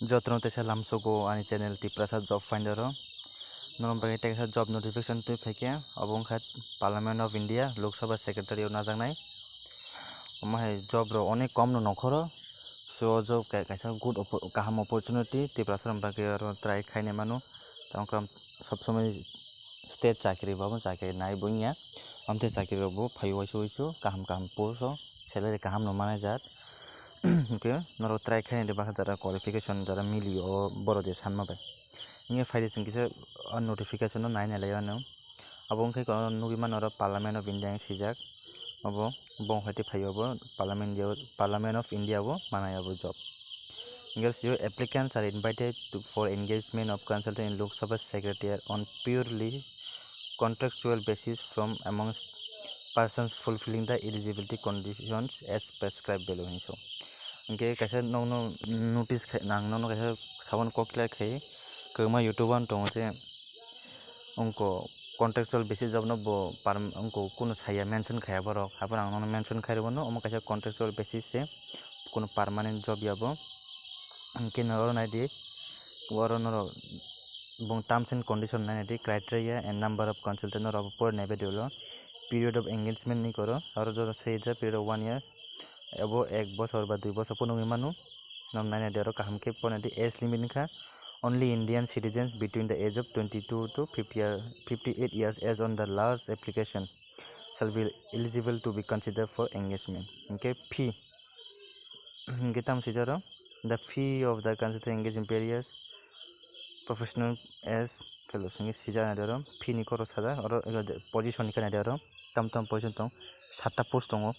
Jotno tesa lamsoko ani channel tripura job finder o nomor tek job notification tu pheke obong khat Parliament of India Lok Sabha secretary o najangnai omai job ro onek kom no nokhoro so job kaisa good kaham opportunity tripura saram bage aro try khaine manu tamkam sob somoi state chakri babo chakri nai bunya amte chakri ro bo phai waisu kaham post o salary kaham no manai jat okay noro try khaine de bakha jara qualification jara mili o boro je sanma bai inge faide singkise notification no naina layano abong khai kono nugi manoro Parliament of India sijak abo bong hati phayobo Parliament of India bo manayabo job Girls, your applicants are invited for engagement of consultant in Lok Sabha Secretariat on purely contractual basis from amongst persons fulfilling the eligibility conditions as prescribed below. So, okay, kaisa no notice nang no kaisa sabon kokla khai kama YouTube an tong je onko contractual basis job no bo onko kuno saya mention khaya borok habar ang no mention khairo no omo kaisa contractual basis se kuno permanent job yabo anke noro naidi waro noro bong terms and condition naidi criteria and number of consultant noro por nebe dilo period of engagement ni koro aro jo sei ja period of 1 year abo 1 বছর বা 2 বছর পুনো manu nom naina dero kaham ke ponadi age limit nikha only Indian citizens between the age of 22 to 58 years as on the last application shall be eligible to be considered for engagement okay fee gitam sijaro the fee of the consultant engaged in various professional as fellows ngi sijana dero fee ni koro sada oro position ni kana dero tam position tong 7 ta post tongo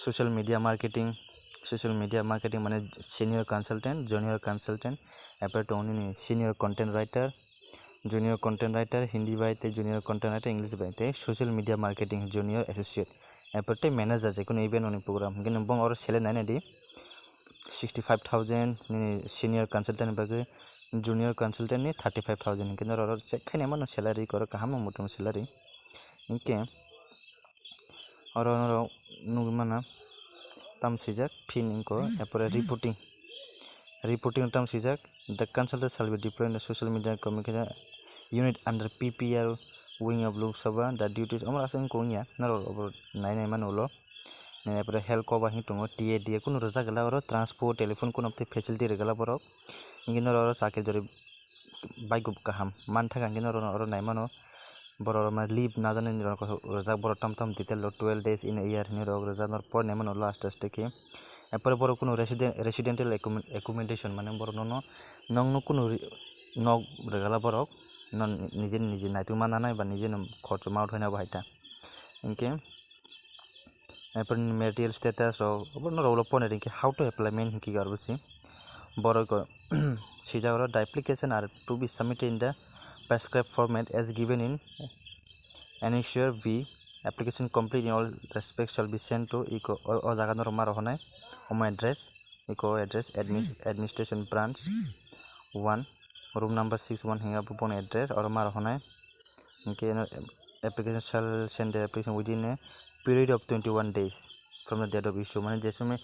social media marketing mane senior consultant junior consultant apart tongni senior content writer junior content writer hindi baite junior content writer english baite social media marketing junior associate apart manager je kono event oni program gin bong or salary nai di 65000 ni senior consultant bage junior consultant ni 35000 gin or check khaine mano salary kor kaham motom salary inke or nugmana tam sijak fin inko apore reporting tam sijak the consultant shall be deployed in the social media communication unit under PPR wing of Lok Sabha the duties amar asing ko nya naro nai manulo ne apore health ko bahi tongo TAD kuno roja gala oro transport telephone kuno apte facility regala borok ingino oro chakri jori bike kaham man thaka ingino oro nai mano boro ma leave na jane ni roja boro tam detail 12 days in a year ni roja nor por ne mano last ke apore boro kuno residential accommodation mane boro no nong kuno nog regala borok non nije naitu mana nai ba nije khorcho ma uthaina bahaita inke apore material status or no role upon it how to apply main ki garbusi boro ko sija oro the application are to be submitted in the prescribed format as given in annexure V application complete in all respects shall be sent to eco or jaga nor maro honai home address administration branch 1 room number 61 hinga pon address or maro honai okay application shall send the application within a period of 21 days from the date of issue mane jesome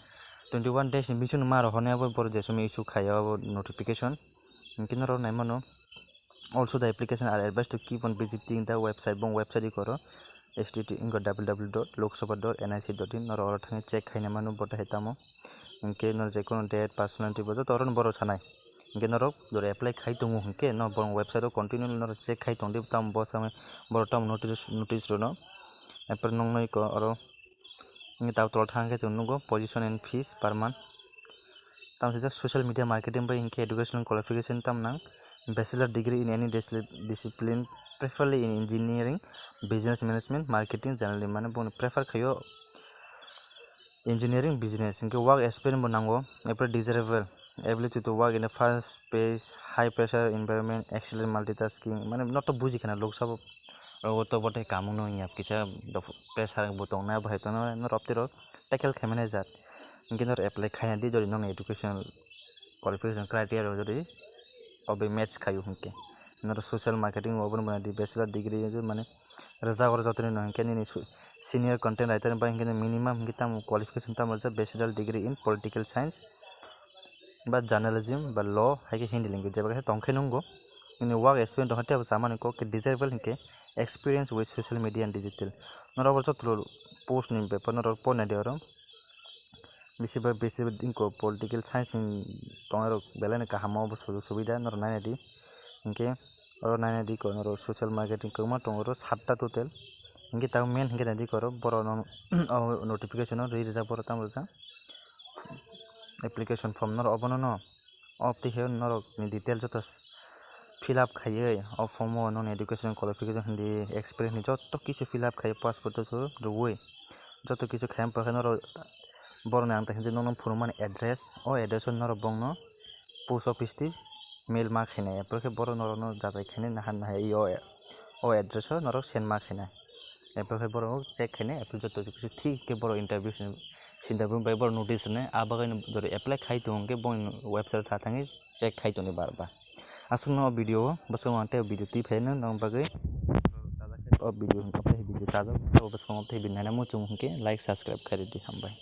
21 days in mission maro honai abo por jesome issue khaya notification kinaro nai mano also the application are advised to keep on visiting the website bong website koro http://www.loksabha.nic.in nor or thang check khaina manu bota hetamo inke nor je kono date personality bojo toron boro sanai inke nor dor apply khai tongu inke no bong website ro continue nor check khai tongde tam boss ame boro tam notice ro no apper nong noi ko oro inge taw tol thang ke nugo position and fees per month tam se social media marketing by inke educational qualification tam nang bachelor degree in any discipline preferably in engineering business management marketing generally mane bon prefer khayo engineering business inke work experience bonango apre desirable ability to work in a fast paced high pressure environment excellent multitasking mane not to buji kana lok sab to bote kamuno yap kicha pressure botong na bhai to no roptiro tackle khamene jat inke nor apply khaina di jori non educational qualification criteria jori obe match khayu hunke nor social marketing open bana di bachelor degree jo mane raja gor jotoni no hunke ni senior content writer ba hunke minimum hunke tam qualification tam raja bachelor degree in political science बा journalism बा law हाइके Hindi language जेबा के तंखे नंगो in work experience दहते अब सामान को के desirable के experience with social media and digital नरा बच्चा तो पोस्ट नि पेपर नरा पढ़ना दियो बेसे इनको पॉलिटिकल साइंस नि तंगरो बेलाने काहामो सुविधा नरा नायना दी इनके और नायना दी को नरा सोशल मार्केटिंग को मा तंगरो 7टा टोटल इनके ता मेन हिंगे नादी करो बरो नोटिफिकेशन रि रिजा बरो ताम रजा एप्लीकेशन फॉर्म नर अबनो न ऑफ द हियर नर डिटेल जत फिल अप खाये ऑफ फॉर्म नन एजुकेशन क्वालिफिकेशन हिंदी एक्सपीरियंस जत किछु फिल अप खाये पासपोर्ट सो रुवे जत किछु खायम पखा नर बरने आं तखिन जे नन फुरमान एड्रेस ओ एड्रेस नर बंग पोस्ट ऑफिस टी मेल मा खायना एप्रके बर नर न जाजाय खायने ना हान हाय ओ एड्रेस नर सेन मा खायना एप्रके बर चेक खायने एप्ल जत किछु ठीक के बर इंटरव्यू सिंदाबुं बाय बर नोटिस ने आबागै दर एप्लाई खाय तो के बन वेबसाइट था थांगे चेक खाय तो ने बार बा असं न वीडियो बस वांटे वीडियो टी फैन न बागै वीडियो ताजा बस कम थे बिनाना मु चुम के लाइक सब्सक्राइब कर दी हम भाई।